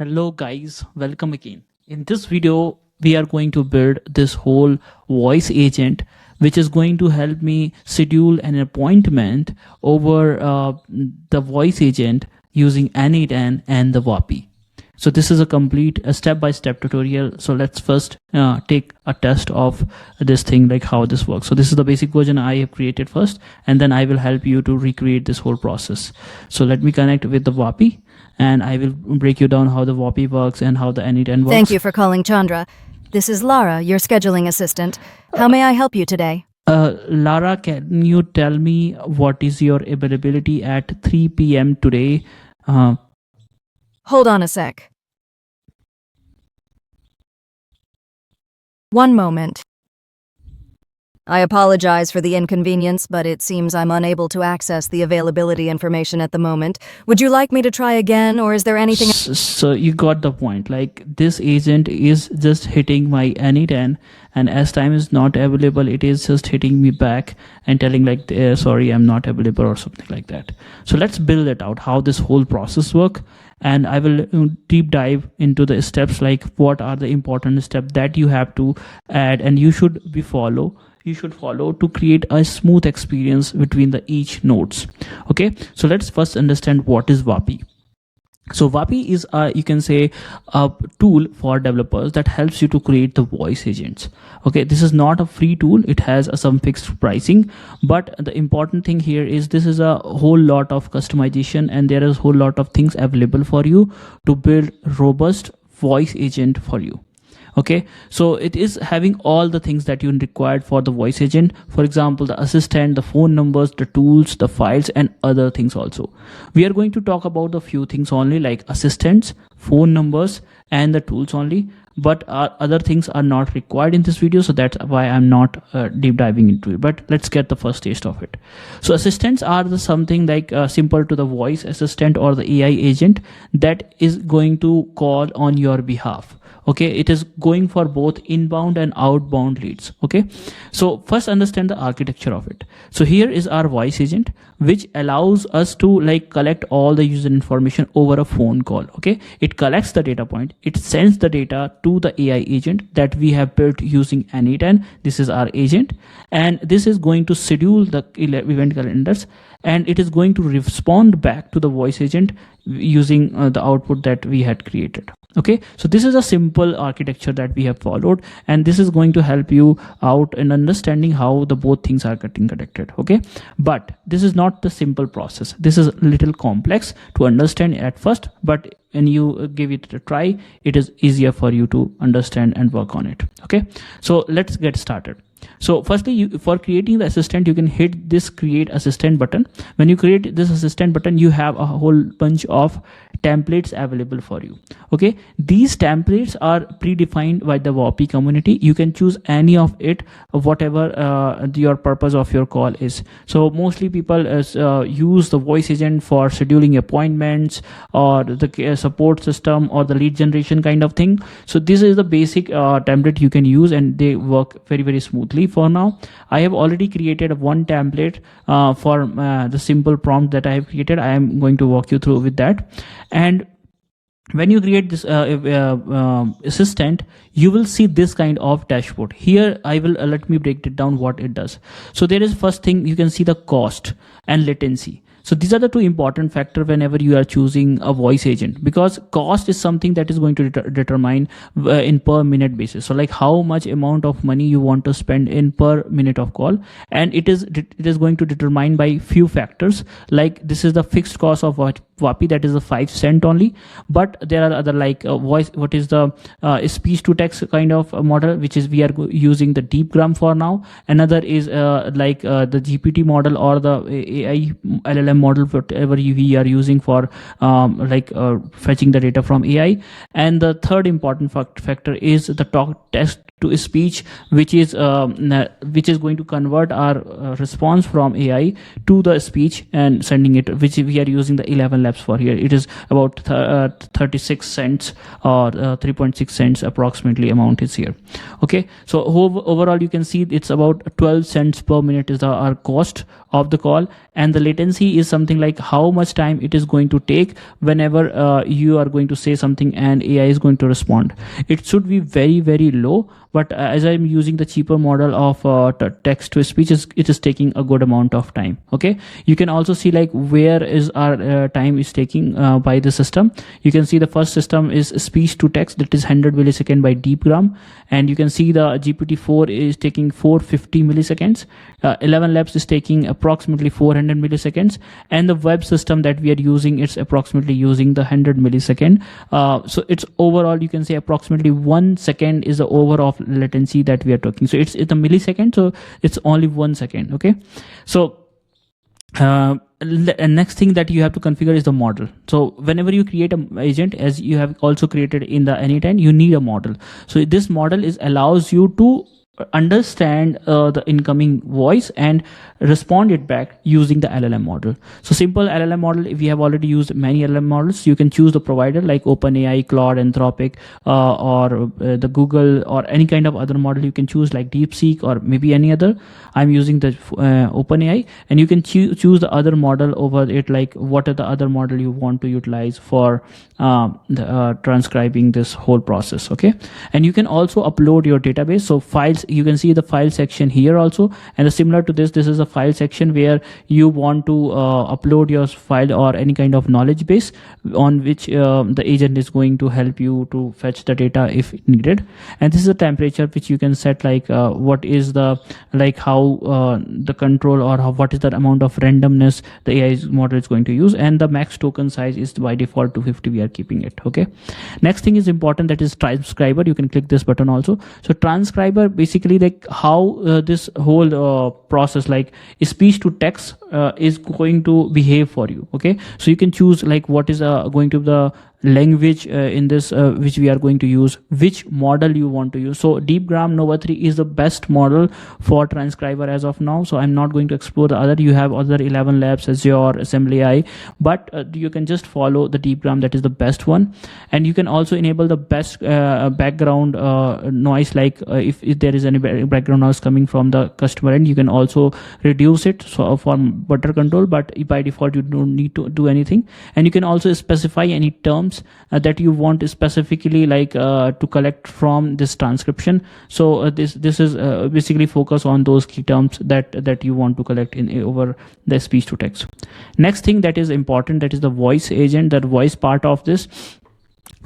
Hello guys, welcome again. In this video, we are going to build this whole voice agent which is going to help me schedule an appointment over the voice agent using n8n and the Vapi. So this is a complete step-by-step tutorial. So let's first take a test of this thing, like how this works. So this is the basic version I have created first, and then I will help you to recreate this whole process. So let me connect with the Vapi, and I will break you down how the Vapi works and how the n8n works. Thank you for calling Chandra. This is Lara, your scheduling assistant. How may I help you today? Lara, can you tell me what is your availability at 3 p.m. today? Hold on a sec. One moment. I apologize for the inconvenience, but it seems I'm unable to access the availability information at the moment. Would you like me to try again, or is there anything? So you got the point. Like, this agent is just hitting my n8n, and as time is not available, it is just hitting me back and telling like, sorry, I'm not available or something like that. So let's build it out, how this whole process work. And I will deep dive into the steps, like what are the important steps that you have to add and you should follow to create a smooth experience between the each nodes. Okay, so let's first understand what is Vapi. So Vapi is you can say a tool for developers that helps you to create the voice agents. Okay, this is not a free tool, it has some fixed pricing, but the important thing here is this is a whole lot of customization, and there is a whole lot of things available for you to build robust voice agent for you. Okay, so it is having all the things that you required for the voice agent. For example, the assistant, the phone numbers, the tools, the files, and other things also. We are going to talk about a few things only, like assistants, phone numbers, and the tools only, but other things are not required in this video, so that's why I'm not deep diving into it. But let's get the first taste of it. So assistants are the something like simple to the voice assistant or the AI agent that is going to call on your behalf. Okay, it is going for both inbound and outbound leads. Okay, so first understand the architecture of it. So here is our voice agent, which allows us to like collect all the user information over a phone call. Okay, it collects the data point, it sends the data to the AI agent that we have built using n8n. This is our agent, and this is going to schedule the event calendars, and it is going to respond back to the voice agent using the output that we had created. Okay, so this is a simple architecture that we have followed, and this is going to help you out in understanding how the both things are getting connected. Okay, but this is not the simple process. This is a little complex to understand at first, but when you give it a try, it is easier for you to understand and work on it. Okay, so let's get started. So firstly, for creating the assistant, you can hit this create assistant button. When you create this assistant button, you have a whole bunch of templates available for you. Okay, these templates are predefined by the Vapi community. You can choose any of it, whatever your purpose of your call is. So mostly people use the voice agent for scheduling appointments or the support system or the lead generation kind of thing. So this is the basic template you can use, and they work very smoothly. For now, I have already created one template for the simple prompt that I have created. I am going to walk you through with that. And when you create this assistant, you will see this kind of dashboard. Here I will let me break it down what it does. So there is first thing, you can see the cost and latency. So these are the two important factors whenever you are choosing a voice agent, because cost is something that is going to determine in per minute basis. So like how much amount of money you want to spend in per minute of call, and it is going to determine by few factors. Like this is the fixed cost of Vapi, that is the 5 cent only, but there are other like voice, what is the speech to text kind of model, which is we are using the deepgram for now. Another is like the GPT model or the AI LLM model, whatever we are using for fetching the data from AI. And the third important factor is the to speech, which is going to convert our response from AI to the speech and sending it, which we are using the 11 labs for here. It is about 36 cents or 3.6 cents approximately amount is here. Okay, so overall you can see it's about 12 cents per minute is our cost of the call, and the latency is something like how much time it is going to take whenever you are going to say something and AI is going to respond. It should be very, very low, but as I'm using the cheaper model of text to speech, it is taking a good amount of time. Okay, you can also see like where is our time is taking by the system. You can see the first system is speech to text, that is 100 millisecond by deepgram, and you can see the GPT-4 is taking 450 milliseconds. 11 labs is taking approximately 400 milliseconds, and the web system that we are using, it's approximately using the 100 millisecond. So it's overall you can say approximately 1 second is the overall latency that we are talking. So it's a millisecond, so it's only 1 second. Okay, so next thing that you have to configure is the model. So whenever you create an agent, as you have also created in the n8n, you need a model. So this model allows you to understand the incoming voice and respond it back using the LLM model. So simple LLM model, if you have already used many LLM models, you can choose the provider like OpenAI, Claude, Anthropic, or the Google, or any kind of other model you can choose like DeepSeek or maybe any other. I'm using the OpenAI, and you can choose the other model over it, like what are the other model you want to utilize for transcribing this whole process. Okay, and you can also upload your database. So files, you can see the file section here also, and similar to this is a file section where you want to upload your file or any kind of knowledge base on which the agent is going to help you to fetch the data if needed. And this is a temperature which you can set, like what is the, like how the control, or what is the amount of randomness the AI model is going to use, and the max token size is by default 250, we are keeping it. Okay, next thing is important, that is transcriber. You can click this button also. So transcriber, basically like how this whole process, like speech to text is going to behave for you. Okay, so you can choose like what is going to be the language in this which we are going to use, which model you want to use. So deepgram Nova 3 is the best model for transcriber as of now, so I'm not going to explore the other. You have other 11 labs, Azure, Assembly AI, but you can just follow the deepgram, that is the best one. And you can also enable the best background noise, like if there is any background noise coming from the customer end, you can also reduce it, so for better control, but by default you don't need to do anything. And you can also specify any terms that you want specifically, like to collect from this transcription. So this is basically focus on those key terms that you want to collect in over the speech to text. Next thing that is important, that is the voice agent, that voice part of this.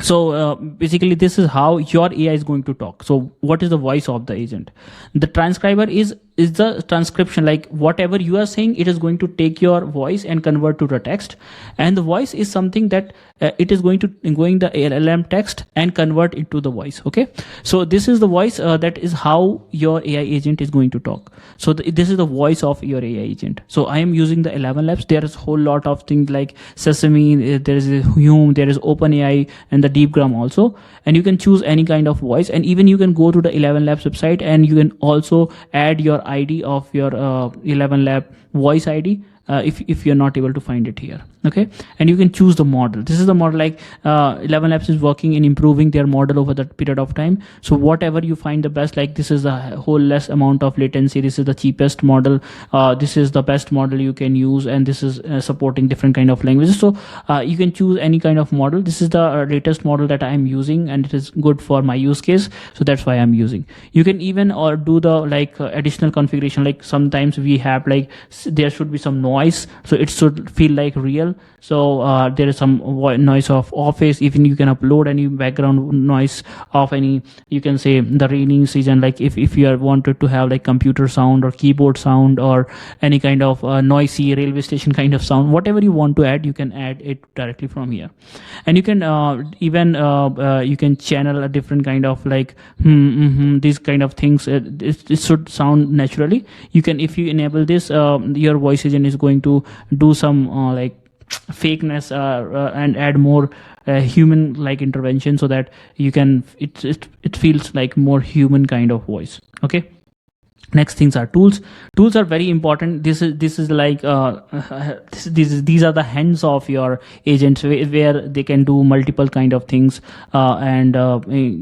So basically this is how your AI is going to talk. So what is the voice of the agent? The transcriber is the transcription, like whatever you are saying, it is going to take your voice and convert to the text. And the voice is something that it is going the LLM text and convert into the voice. Okay, so this is the voice, that is how your AI agent is going to talk. So this is the voice of your AI agent. So I am using the 11 labs. There is a whole lot of things like Sesame, there is Hume, there is OpenAI, and the deepgram also. And you can choose any kind of voice, and even you can go to the 11 labs website and you can also add your ID of your 11 lab voice ID if you're not able to find it here. Okay, and you can choose the model. This is the model, like 11 labs is working in improving their model over that period of time. So whatever you find the best, like this is the whole less amount of latency, this is the cheapest model, this is the best model you can use, and this is supporting different kind of languages. So you can choose any kind of model. This is the latest model that I am using, and it is good for my use case, so that's why I'm using. You can even do the like additional configuration, like sometimes we have like there should be some noise, so it should feel like real. So there is some noise of office. Even you can upload any background noise of any, you can say the rainy season, like if you are wanted to have like computer sound or keyboard sound or any kind of noisy railway station kind of sound, whatever you want to add, you can add it directly from here. And you can even you can channel a different kind of like these kind of things. It should sound naturally. You can, if you enable this, your voice agent is going to do some like fakeness and add more human like intervention, so that you can it feels like more human kind of voice. Okay, next things are tools. Tools are very important. This is like these are the hands of your agents, where they can do multiple kind of things, and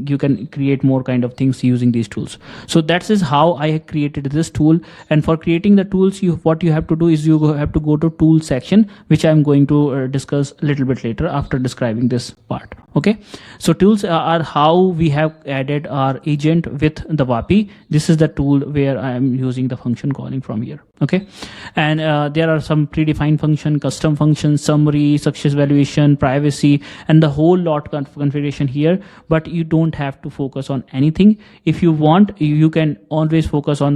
you can create more kind of things using these tools. So that is how I created this tool. And for creating the tools, what you have to do is you have to go to tool section, which I'm going to discuss a little bit later after describing this part. Okay, so tools are how we have added our agent with the Vapi. This is the tool where I am using the function calling from here. Okay, and there are some predefined function, custom functions, summary, success valuation, privacy, and the whole lot configuration here. But you don't have to focus on anything. If you want, you can always focus on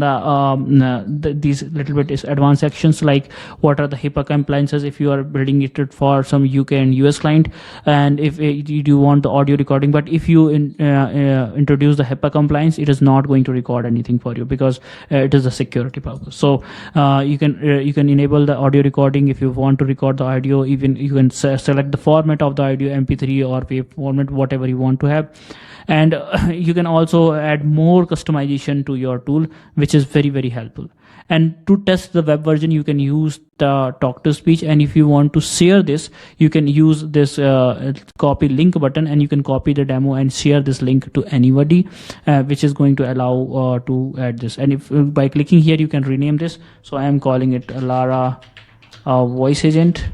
these little bit advanced sections, like what are the HIPAA compliances if you are building it for some UK and US client, and if you do want the audio recording. But if you introduce the HIPAA compliance, it is not going to record anything for you, because it is a security purpose. So you can enable the audio recording. If you want to record the audio, even you can select the format of the audio, MP3 or WAV format, whatever you want to have. And you can also add more customization to your tool, which is very, very helpful. And to test the web version, you can use the talk to speech. And if you want to share this, you can use this copy link button, and you can copy the demo and share this link to anybody, which is going to allow to add this. And if by clicking here, you can rename this. So I am calling it Lara voice agent.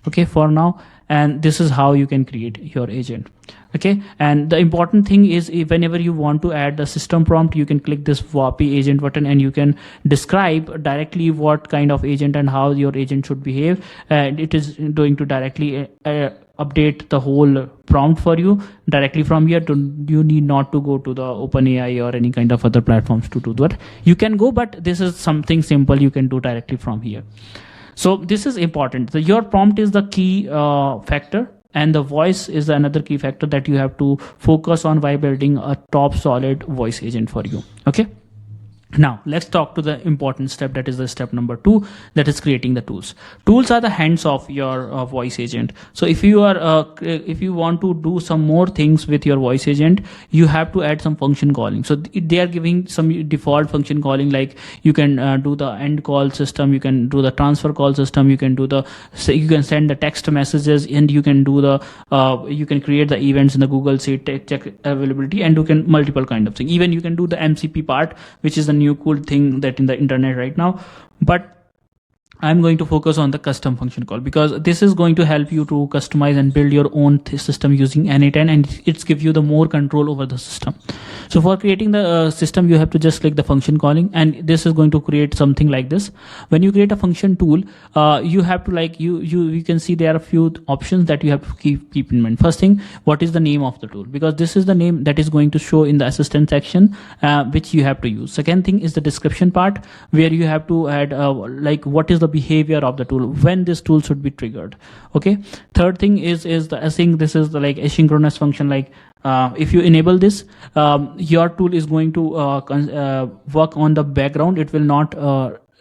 Okay, for now. And this is how you can create your agent. Okay, and the important thing is, whenever you want to add the system prompt, you can click this Vapi agent button, and you can describe directly what kind of agent and how your agent should behave, and it is going to directly update the whole prompt for you directly from here. You need not to go to the OpenAI or any kind of other platforms to do that. You can go, but this is something simple you can do directly from here. So this is important. Your prompt is the key factor, and the voice is another key factor that you have to focus on while building a top solid voice agent for you. Okay, now let's talk to the important step, that is the step number 2, that is creating the tools. Tools are the hands of your voice agent. So if you want to do some more things with your voice agent, you have to add some function calling. So they are giving some default function calling, like you can do the end call system, you can do the transfer call system, you can send the text messages, and you can do you can create the events in the Google Sheet, check availability, and you can multiple kind of things. Even you can do the MCP part, which is the new cool thing that in the internet right now. But I'm going to focus on the custom function call, because this is going to help you to customize and build your own system using n8n, and it's give you the more control over the system. So for creating the system, you have to just click the function calling, and this is going to create something like this. When you create a function tool, you have to you can see there are a few options that you have to keep in mind. First thing, what is the name of the tool, because this is the name that is going to show in the assistant section, which you have to use. Second thing is the description part, where you have to add what is the behavior of the tool, when this tool should be triggered. Okay, third thing is the async. This is the asynchronous function, if you enable this, your tool is going to work on the background. It will not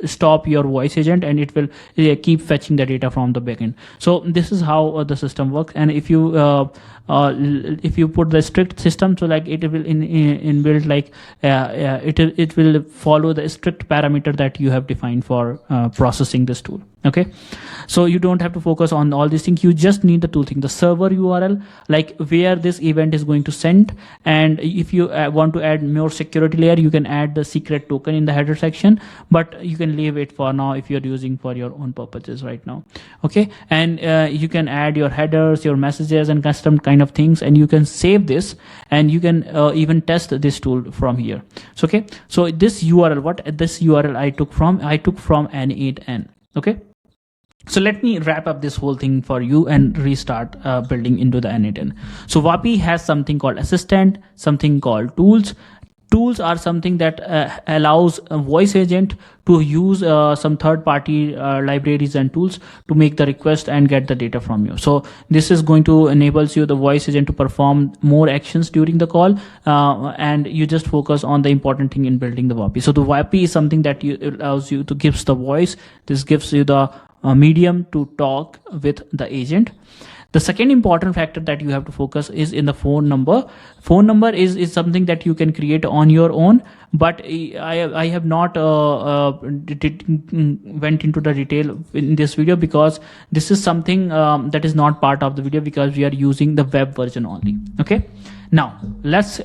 stop your voice agent, and it will keep fetching the data from the backend. So this is how the system works. And if you put the strict system, so it will inbuilt it will follow the strict parameter that you have defined for processing this tool. Okay, so you don't have to focus on all these things. You just need the two things: the server URL, where this event is going to send, and if you want to add more security layer, you can add the secret token in the header section, but you can leave it for now if you're using for your own purposes right now. Okay, and you can add your headers, your messages, and custom kind of things, and you can save this, and you can even test this tool from here. So okay, so this URL, I took from n8n. Okay, so let me wrap up this whole thing for you and restart building into the n8n. So Vapi has something called assistant, something called tools. Tools are something that allows a voice agent to use some third-party libraries and tools to make the request and get the data from you. So this is going to enables you, the voice agent, to perform more actions during the call, and you just focus on the important thing in building the Vapi. So the Vapi is something that allows you to gives the voice. This gives you the medium to talk with the agent. The second important factor that you have to focus is in the phone number. Phone number is something that you can create on your own, but I have not went into the detail in this video, because this is something that is not part of the video, because we are using the web version only. Okay, now let's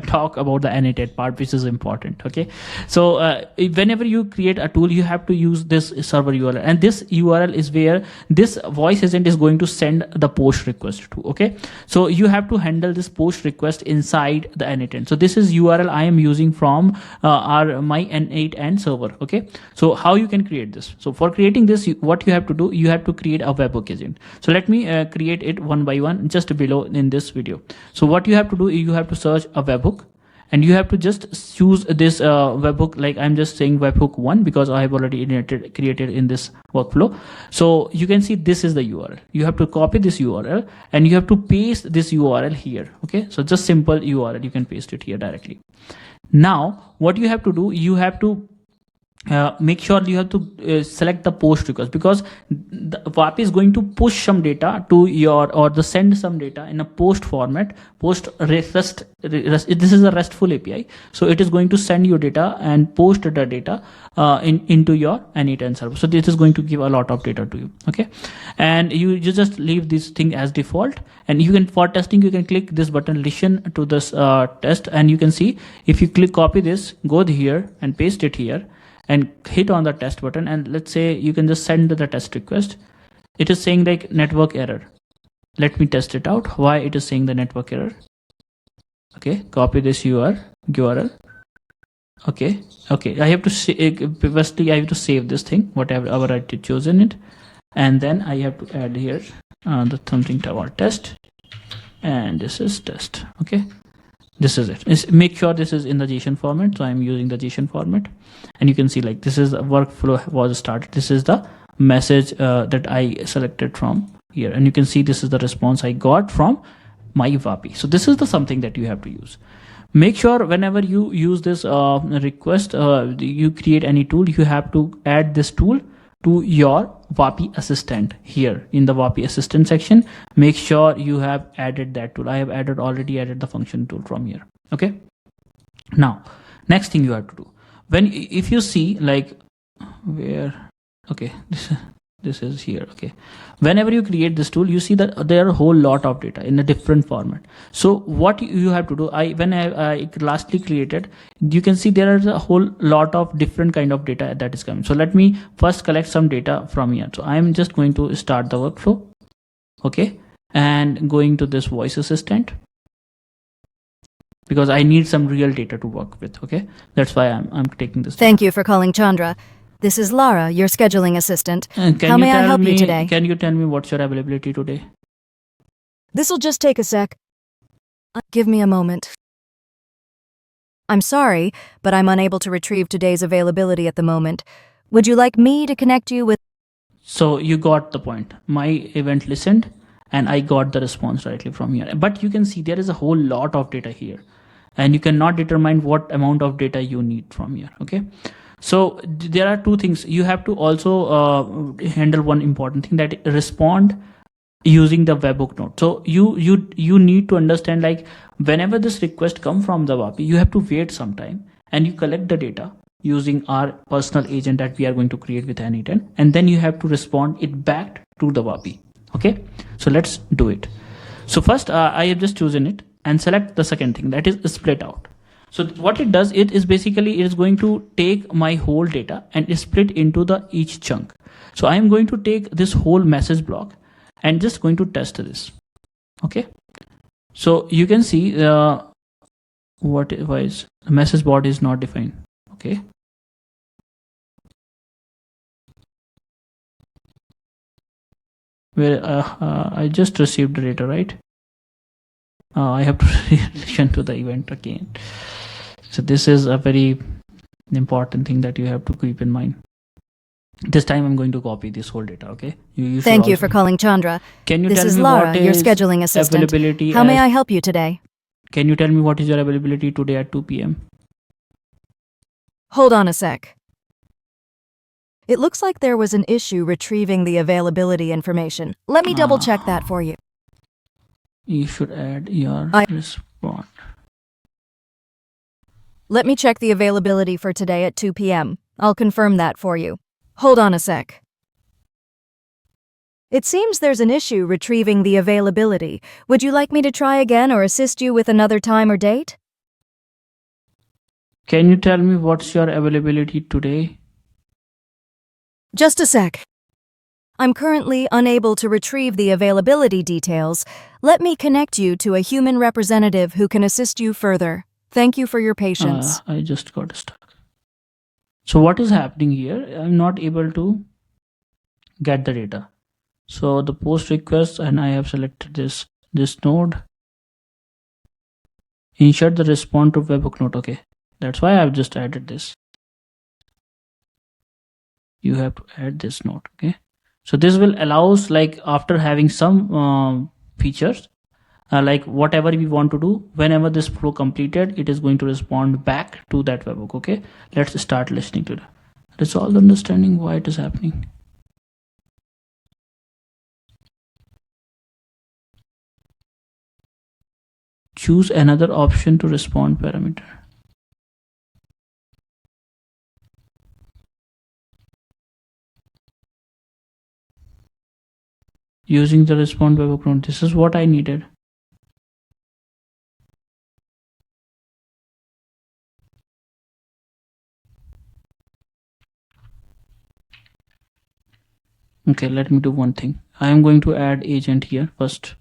talk about the annotate part, which is important. Okay, so whenever you create a tool, you have to use this server URL, and this URL is where this voice agent is going to send the post request to. Okay, so you have to handle this post request inside the n8n. So this is URL I am using from my n8n server. Okay, so how you can create this? So for creating this, what you have to do, you have to create a webhook agent. So let me create it one by one just below in this video. So what you have to do, you have to search a webhook, and you have to just choose this webhook. Like I'm just saying webhook 1 because I have already created in this workflow. So you can see this is the URL. You have to copy this URL and you have to paste this URL here. Okay, so just simple URL, you can paste it here directly. Now what you have to do, you have to make sure you have to select the post request, because the Vapi is going to push some data to your, or the send some data in a post format. Post REST, this is a RESTful API, so it is going to send your data and post the data into your n8n server. So this is going to give a lot of data to you. Okay, and you just leave this thing as default, and you can, for testing, you can click this button, listen to this test, and you can see if you click copy this, go here and paste it here and hit on the test button, and let's say you can just send the test request. It is saying like network error. Let me test it out why it is saying the network error. Okay, copy this URL. Okay, I have to firstly I have to save this thing, whatever I chosen it, and then I have to add here the something toward test, and this is test. Okay, this is it. Make sure this is in the JSON format, so I'm using the JSON format, and you can see like this is the workflow was started. This is the message that I selected from here, and you can see this is the response I got from my Vapi. So this is the something that you have to use. Make sure whenever you use this request, you create any tool, you have to add this tool to your Vapi assistant here in the Vapi assistant section. Make sure you have added that tool. I have already added the function tool from here. Okay, now next thing you have to do, if you see like where, okay, this is here. Okay, whenever you create this tool, you see that there are a whole lot of data in a different format. So what you have to do, when I lastly created, you can see there is a whole lot of different kind of data that is coming. So let me first collect some data from here. So I'm just going to start the workflow. Okay, and going to this voice assistant, because I need some real data to work with. Okay, that's why I'm taking this. Thank you for calling Chandra. This is Lara, your scheduling assistant. How may I help you today? Can you tell me what's your availability today? This'll just take a sec. Give me a moment. I'm sorry, but I'm unable to retrieve today's availability at the moment. Would you like me to connect you with... So you got the point. My event listened and I got the response directly from here. But you can see there is a whole lot of data here, and you cannot determine what amount of data you need from here. Okay, so there are two things. You have to also handle one important thing, that respond using the webhook node. So you need to understand, like whenever this request come from the Vapi, you have to wait some time and you collect the data using our personal agent that we are going to create with n8n, and then you have to respond it back to the Vapi. Okay, so let's do it. So first I have just chosen it and select the second thing, that is split out. So what it does, it is basically, it is going to take my whole data and split into the each chunk. So I am going to take this whole message block and just going to test this. Okay, so you can see why is the message body is not defined. Okay, where I just received the data, right? I have to listen to the event again. So this is a very important thing that you have to keep in mind. This time I'm going to copy this whole data. Okay. Thank you for calling Chandra. Can you this tell is me Lara, what your is scheduling assistant. availability? How may I help you today? Can you tell me what is your availability today at 2 p.m.? Hold on a sec. It looks like there was an issue retrieving the availability information. Let me double check that for you. You should add your response. Let me check the availability for today at 2 p.m. I'll confirm that for you. Hold on a sec. It seems there's an issue retrieving the availability. Would you like me to try again or assist you with another time or date? Can you tell me what's your availability today? Just a sec. I'm currently unable to retrieve the availability details. Let me connect you to a human representative who can assist you further. Thank you for your patience. I just got stuck. So what is happening here? I'm not able to get the data. So the post request, and I have selected this node. Insert the response to webhook node. Okay, that's why I've just added this. You have to add this node. Okay, so this will allows, like, after having some features, like whatever we want to do, whenever this flow completed, it is going to respond back to that webhook. Okay, let's start listening to that. Resolve understanding why it is happening. Choose another option to respond parameter. Using the respond webhook node. This is what I needed. Okay, let me do one thing. I am going to add agent here first,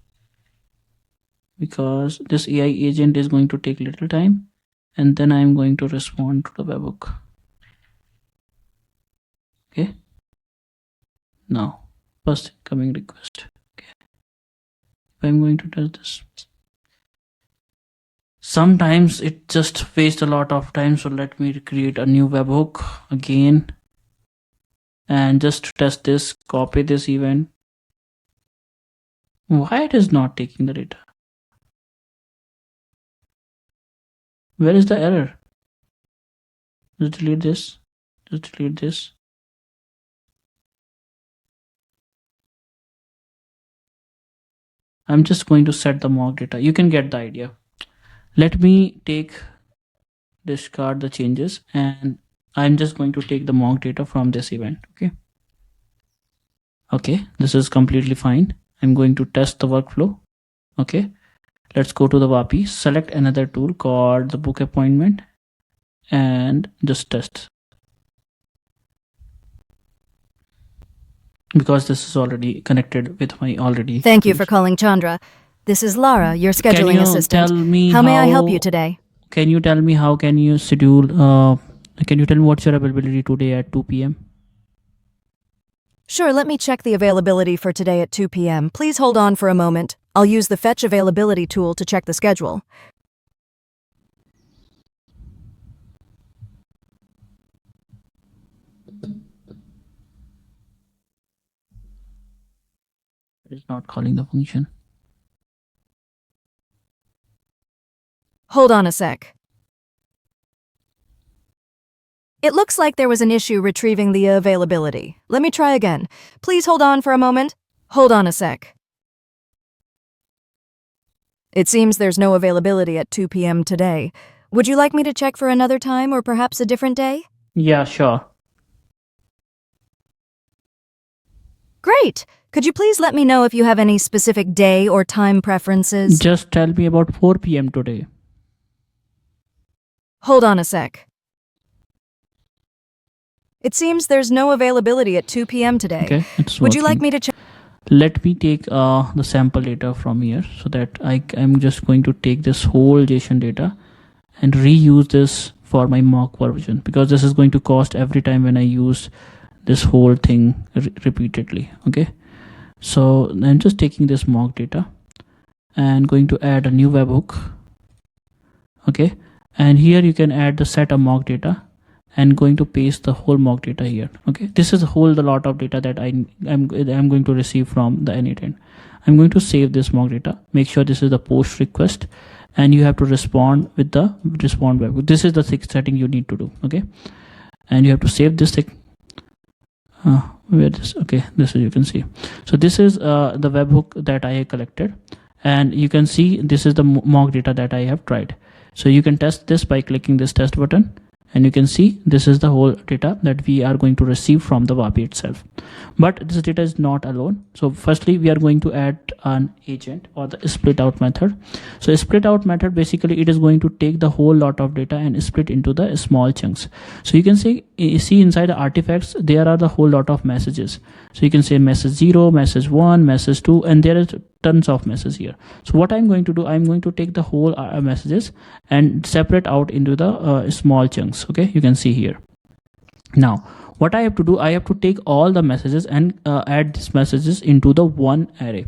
because this AI agent is going to take little time, and then I am going to respond to the webhook. Okay, now first incoming request. Okay, if I'm going to test this, sometimes it just wastes a lot of time, so let me create a new webhook again and just test this. Copy this event. Why it is not taking the data? Where is the error? Just delete this. Just delete this. I'm just going to set the mock data. You can get the idea. Let me discard the changes, and I'm just going to take the mock data from this event. Okay, this is completely fine. I'm going to test the workflow. Okay, let's go to the Vapi, select another tool called the book appointment, and just test, because this is already connected with my already. Thank you for calling Chandra. This is Lara, your scheduling assistant. Tell me how may I help you today? Can you tell me how can you schedule? Can you tell me what's your availability today at 2 p.m.? Sure, let me check the availability for today at 2 p.m. Please hold on for a moment. I'll use the Fetch Availability tool to check the schedule. It's not calling the function. Hold on a sec. It looks like there was an issue retrieving the availability. Let me try again. Please hold on for a moment. Hold on a sec. It seems there's no availability at 2 p.m. today. Would you like me to check for another time or perhaps a different day? Yeah, sure. Great! Could you please let me know if you have any specific day or time preferences? Just tell me about 4 p.m. today. Hold on a sec. It seems there's no availability at 2 p.m. today. Okay, it's Would you like working. me to check? Let me take the sample data from here, so that I'm just going to take this whole JSON data and reuse this for my mock version, because this is going to cost every time when I use this whole thing repeatedly. Okay, so I'm just taking this mock data and going to add a new webhook. Okay, and here you can add the set of mock data and going to paste the whole mock data here. Okay, this is a lot of data that I'm going to receive from the n8n. I'm going to save this mock data. Make sure this is the post request, and you have to respond with the respond webhook. This is the setting you need to do. Okay, and you have to save this thing. Where this, okay, this is, you can see, so this is the webhook that I collected, and you can see this is the mock data that I have tried. So you can test this by clicking this test button, and you can see this is the whole data that we are going to receive from the Vapi itself. But this data is not alone. So firstly, we are going to add an agent or the split out method. So split out method, basically it is going to take the whole lot of data and split into the small chunks. So you can see inside the artifacts there are the whole lot of messages. So you can say message 0, message 1, message 2, and there is tons of messages here. So what I'm going to do, I'm going to take the whole messages and separate out into the small chunks. Okay, you can see here. Now what I have to do, I have to take all the messages and add these messages into the one array.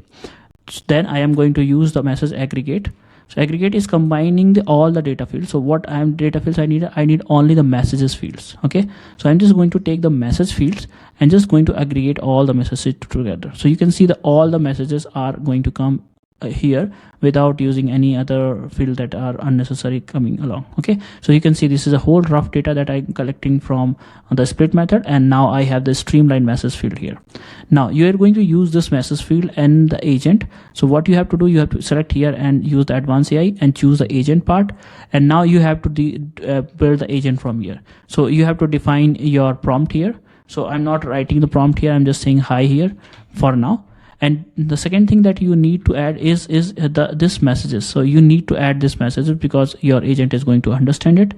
So then I am going to use the message aggregate. So aggregate is combining all the data fields. So what data fields I need only the messages fields. Okay, so I'm just going to take the message fields and just going to aggregate all the messages together. So you can see that all the messages are going to come here without using any other field that are unnecessary coming along. Okay, so you can see this is a whole rough data that I'm collecting from the split method, and now I have the streamline message field here. Now you are going to use this message field and the agent. So what you have to do, you have to select here and use the advanced AI and choose the agent part, and now you have to build the agent from here. So you have to define your prompt here. So I'm not writing the prompt here, I'm just saying hi here for now. And the second thing that you need to add is this messages. So you need to add this messages because your agent is going to understand it.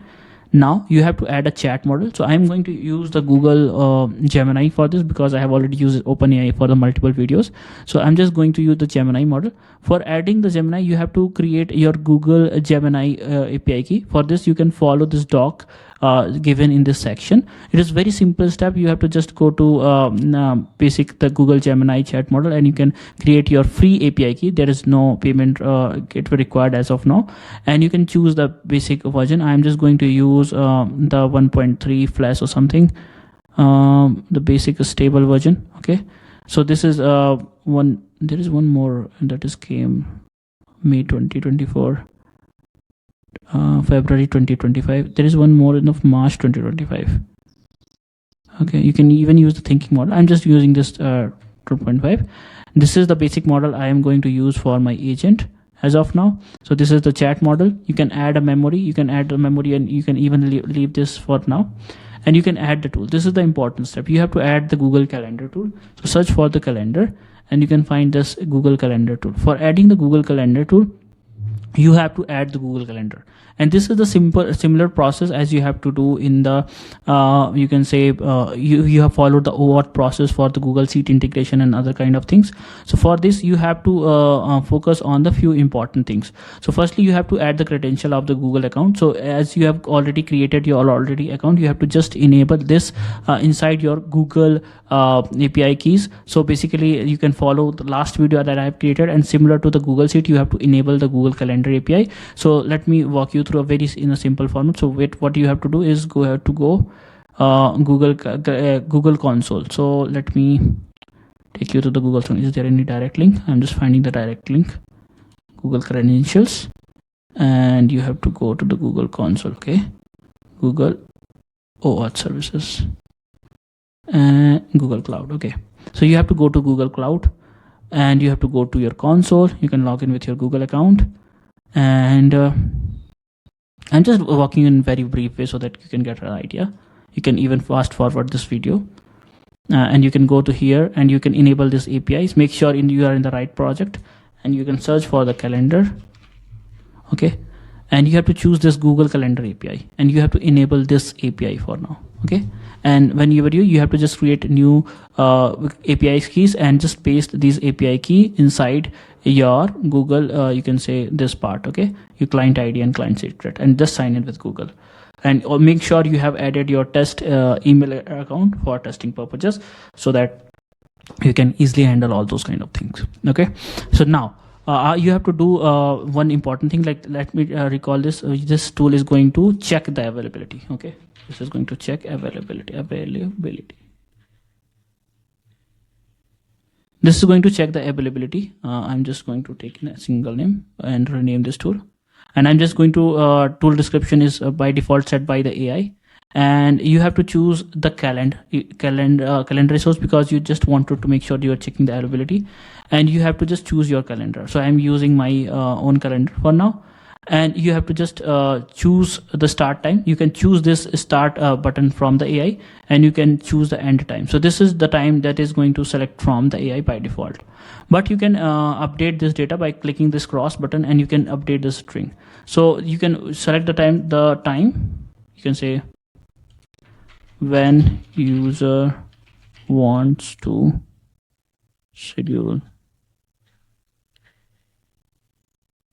Now you have to add a chat model. So I'm going to use the Google Gemini for this because I have already used OpenAI for the multiple videos. So I'm just going to use the Gemini model. For adding the Gemini, you have to create your Google Gemini API key. For this, you can follow this doc given in this section. It is very simple step. You have to just go to the Google Gemini chat model, and you can create your free API key. There is no payment gateway required as of now, and you can choose the basic version. I'm just going to use the 1.3 flash or something, the basic stable version. Okay, so this is one. There is one more that is came May 2024. February 2025. There is one more in of March 2025. Okay, you can even use the thinking model. I'm just using this 2.5. This is the basic model I am going to use for my agent as of now. So this is the chat model. You can add a memory, and you can even leave this for now, and you can add the tool. This is the important step. You have to add the Google Calendar tool. So search for the calendar, and you can find this Google Calendar tool. For adding the Google Calendar tool, you have to add the Google Calendar, and this is the similar process as you have to do in the you can say you have followed the OAuth process for the Google Sheet integration and other kind of things. So for this, you have to focus on the few important things. So firstly, you have to add the credential of the Google account. So as you have already created your account, you have to just enable this inside your Google API keys. So basically, you can follow the last video that I have created, and similar to the Google Sheet, you have to enable the Google Calendar API. So let me walk you through in a simple format. So what you have to do is go Google console. So let me take you to the Google. Is there any direct link? I'm just finding the direct link. Google credentials, and you have to go to the Google console. Okay, Google OAuth services and Google Cloud. Okay, so you have to go to Google Cloud, and you have to go to your console. You can log in with your Google account, and I'm just walking in very brief way so that you can get an idea. You can even fast forward this video, and you can go to here and you can enable these APIs. Make sure you are in the right project, and you can search for the calendar. Okay, and you have to choose this Google Calendar API, and you have to enable this API for now. Okay, and when you have to just create new API keys and just paste these API key inside your Google you can say this part. Okay, your client ID and client secret, and just sign in with Google, and make sure you have added your test email account for testing purposes, so that you can easily handle all those kind of things. Okay, so now you have to do one important thing. Like, let me recall this. This tool is going to check the availability. Okay, this is going to check availability. This is going to check the availability. I'm just going to take a single name and rename this tool, and I'm just going to tool description is by default set by the AI, and you have to choose the calendar resource, because you just wanted to make sure you are checking the availability, and you have to just choose your calendar. So I'm using my own calendar for now, and you have to just choose the start time. You can choose this start button from the AI, and you can choose the end time. So this is the time that is going to select from the AI by default, but you can update this data by clicking this cross button, and you can update the string. So you can select the time. You can say when user wants to schedule,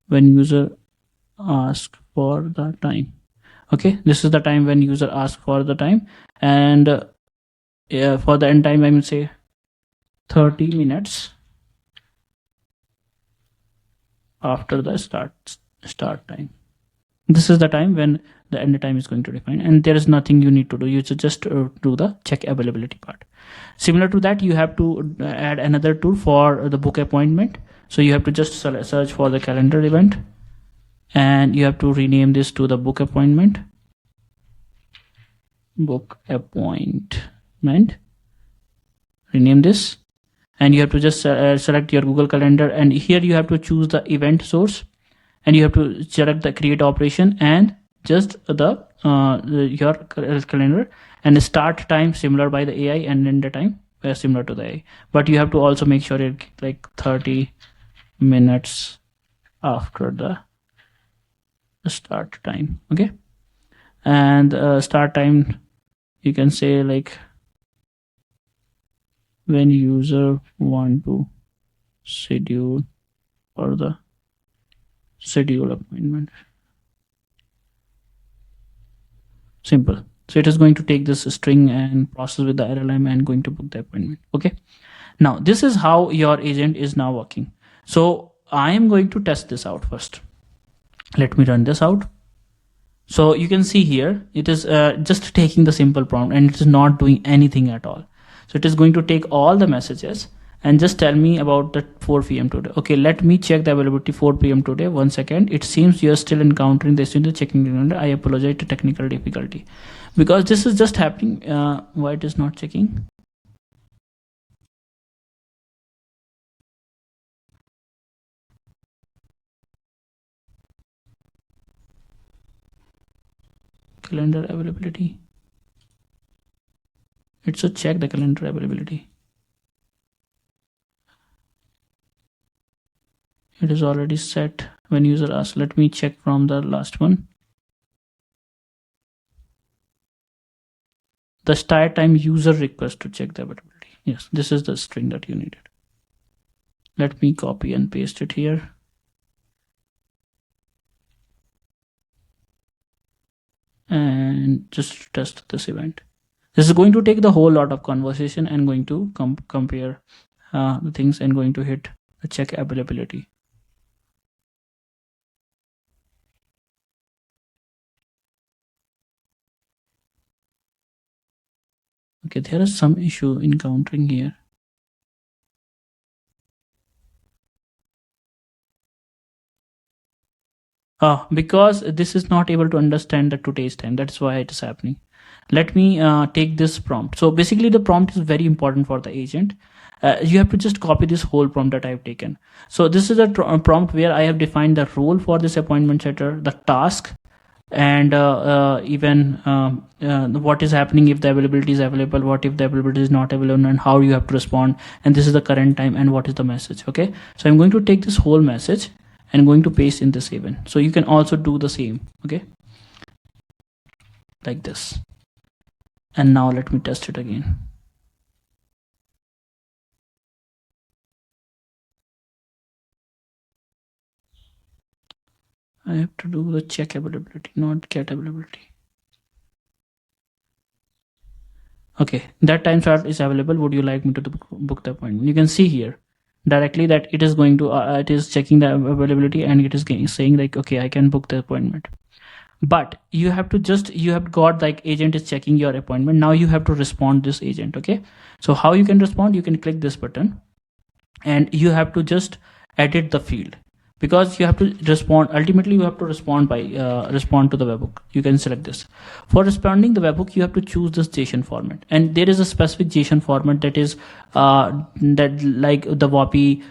when user ask for the time. Okay, this is the time when user asks for the time, and for the end time I will say 30 minutes after the start time. This is the time when the end time is going to define, and there is nothing you need to do. You should just do the check availability part. Similar to that, you have to add another tool for the book appointment. So you have to just search for the calendar event, and you have to rename this to the book appointment. Rename this, and you have to just select your Google Calendar, and here you have to choose the event source, and you have to select the create operation, and just the your calendar, and start time similar by the AI, and end the time similar to the AI. But you have to also make sure it like 30 minutes after the start time. Okay, and start time you can say like when user want to schedule for the schedule appointment. Simple. So it is going to take this string and process with the RLM and going to book the appointment. Okay, now this is how your agent is now working. So I am going to test this out first. Let me run this out. So you can see here it is just taking the simple prompt, and it is not doing anything at all. So it is going to take all the messages and just tell me about the 4 p.m. today. Okay, let me check the availability 4 p.m. today. 1 second. It seems you are still encountering this in the checking calendar. I apologize to technical difficulty, because this is just happening. Why it is not checking? Calendar availability. It should check the calendar availability. It is already set when user asks. Let me check from the last one. The start time user request to check the availability. Yes, this is the string that you needed. Let me copy and paste it here. And just test this event. This is going to take the whole lot of conversation and going to compare the things and going to hit the check availability. Okay, there is some issue encountering here. Because this is not able to understand the today's time. That's why it is happening. Let me take this prompt. So basically the prompt is very important for the agent. You have to just copy this whole prompt that I've taken. So this is a prompt where I have defined the role for this appointment setter, the task, and even what is happening if the availability is available, what if the availability is not available, and how you have to respond. And this is the current time and what is the message. Okay, so I'm going to take this whole message and going to paste in this event. So you can also do the same. Okay, like this. And now let me test it again. I have to do the check availability, not get availability. Okay, that time slot is available. Would you like me to book the appointment? You can see here directly that it is going to it is checking the availability, and it is saying like, okay, I can book the appointment. But you have to just, you have got like agent is checking your appointment. Now you have to respond this agent. Okay, so how you can respond? You can click this button, and you have to just edit the field. because you have to respond. Ultimately, you have to respond by respond to the webhook. You can select this. For responding the webhook, you have to choose this JSON format, and there is a specific JSON format that is that like the Vapi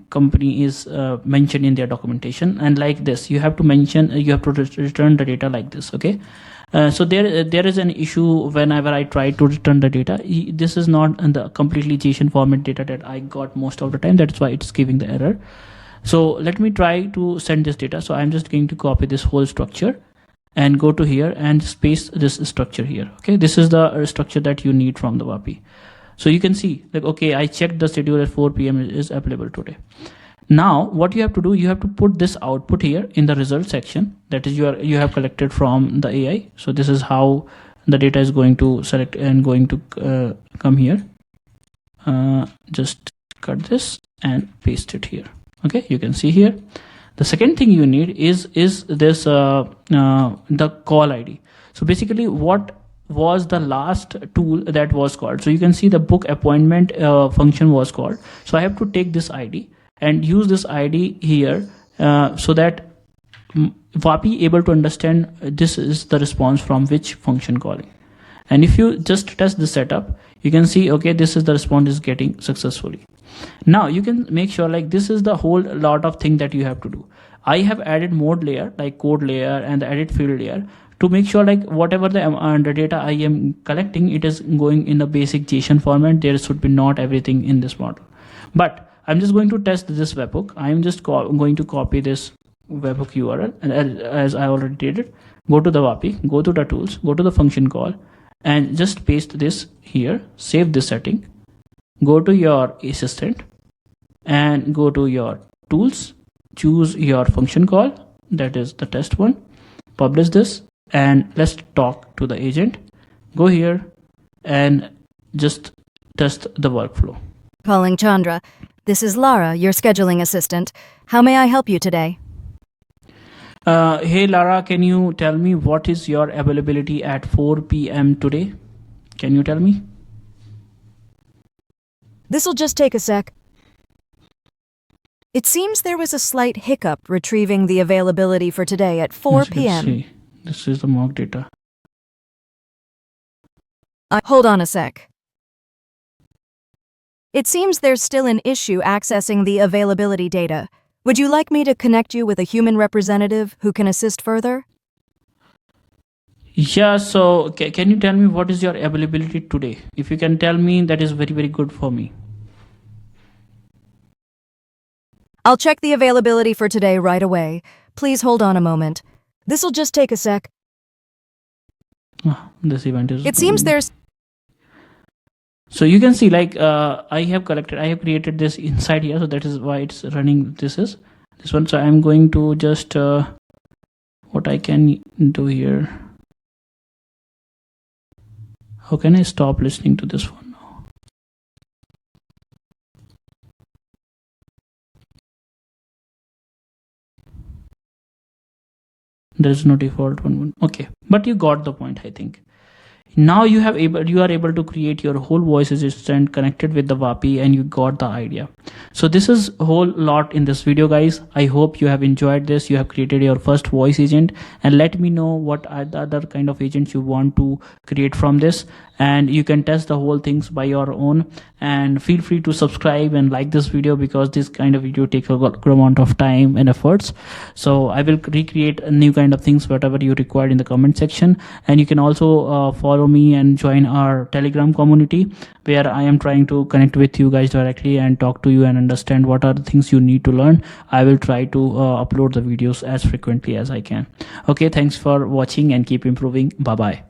company is mentioned in their documentation, and like this you have to mention, you have to return the data like this. Okay. So there is an issue whenever I try to return the data. This is not in the completely JSON format data that I got most of the time. That's why it's giving the error. So let me try to send this data. So I'm just going to copy this whole structure and go to here and paste this structure here. Okay, this is the structure that you need from the Vapi. So you can see like, okay, I checked the schedule at 4 p.m. is available today. Now what you have to do, you have to put this output here in the result section, that is you have collected from the AI. So this is how the data is going to select and going to come here. Just cut this and paste it here. Okay, you can see here. The second thing you need is this the call ID. So basically, what was the last tool that was called? So you can see the book appointment function was called. So I have to take this ID and use this ID here so that Vapi able to understand this is the response from which function calling. And if you just test the setup, you can see, okay, this is the response is getting successfully. Now you can make sure like this is the whole lot of thing that you have to do. I have added mode layer like code layer and the edit field layer to make sure like whatever the data I am collecting, it is going in the basic JSON format. There should be not everything in this model. But I'm just going to test this webhook. I'm just going to copy this webhook URL, and as I already did it, go to the Vapi, go to the tools, go to the function call, and just paste this here. Save this setting. Go to your assistant and go to your tools. Choose your function call, that is the test one. Publish this, and let's talk to the agent. Go here and just test the workflow. Calling Chandra. This is Lara, your scheduling assistant. How may I help you today? Hey Lara, can you tell me what is your availability at 4 p.m. today? Can you tell me? This'll just take a sec. It seems there was a slight hiccup retrieving the availability for today at 4 p.m. See, this is the mock data. Hold on a sec. It seems there's still an issue accessing the availability data. Would you like me to connect you with a human representative who can assist further? Yeah, so can you tell me what is your availability today? If you can tell me, that is very, very good for me. I'll check the availability for today right away. Please hold on a moment. This'll just take a sec. This event is... It seems there's... So you can see like I have created this inside here, so that is why it's running. This one. So I'm going to just what I can do here. How can I stop listening to this one now? There's no default one. Okay, but you got the point, I think. Now you are able to create your whole voice assistant connected with the Vapi, and you got the idea. So this is a whole lot in this video, guys. I hope you have enjoyed this. You have created your first voice agent, and let me know what are the other kind of agents you want to create from this, and you can test the whole things by your own. And feel free to subscribe and like this video, because this kind of video takes a good amount of time and efforts. So I will recreate a new kind of things, whatever you require, in the comment section. And you can also follow me and join our Telegram community, where I am trying to connect with you guys directly and talk to you and understand what are the things you need to learn. I will try to upload the videos as frequently as I can. Okay, thanks for watching and keep improving. Bye bye.